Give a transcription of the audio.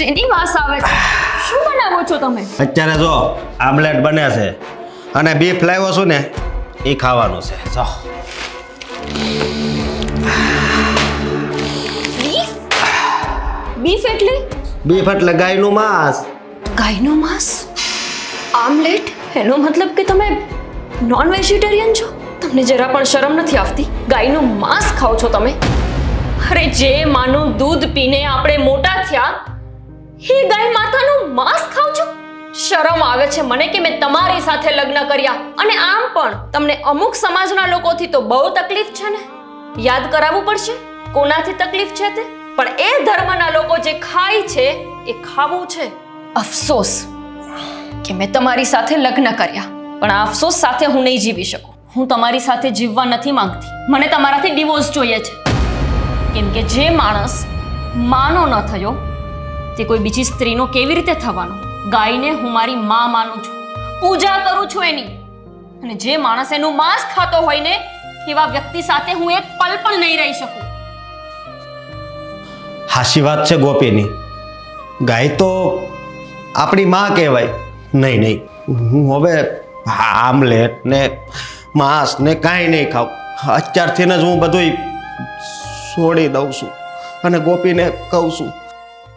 શેની વાસ આવે છે? શું બનાવો છો તમે? અત્યારે જો આમલેટ બને છે અને બીફ લાવ્યો છું ને એ ખાવાનું છે. જો બીફ એટલે? બીફ એટલે ગાયનું માંસ. ગાયનું માંસ? આમલેટ? એનો મતલબ કે તમે નોન વેજીટેરિયન છો? તમને જરા પણ શરમ નથી આવતી? ગાયનું માંસ ખાઓ છો તમે? અરે જે માનું દૂધ પીને આપણે મોટા થયા એ ગાય માતાનું માંસ ખાવ છો? શરમ આવે છે મને કે મેં તમારી સાથે લગ્ન કર્યા. અને આમ પણ તમને અમુક સમાજના લોકોથી તો બહુ તકલીફ છે ને. યાદ કરાવવું પડશે કોનાથી તકલીફ છે તે. પણ એ ધર્મના લોકો જે ખાય છે એ ખાવું છે. અફસોસ કે મેં તમારી સાથે લગ્ન કર્યા, પણ આ અફસોસ સાથે હું નહીં જીવી શકું. હું તમારી સાથે જીવવા નથી માંગતી. મને તમારાથી ડિવોર્સ જોઈએ છે. કેમ કે જે માણસ માનો ન થયો તે કોઈ બીજી સ્ત્રીનો કેવી રીતે થવાનો? ગાયને હું મારી માં માનું છું, પૂજા કરું છું એની. અને જે માણસ એનું માંસ ખાતો હોય ને એવા વ્યક્તિ સાથે હું એક પલ પણ નહીં રહી શકું. હાચી વાત છે ગોપીની. ગાય તો આપણી માં કહેવાય. નહીં નહીં, હું હવે આમલેટ ને માંસ ને કાંઈ નહીં ખાવ. અત્યારથી જ હું બધું છોડી દઉં છું અને ગોપીને કહું છું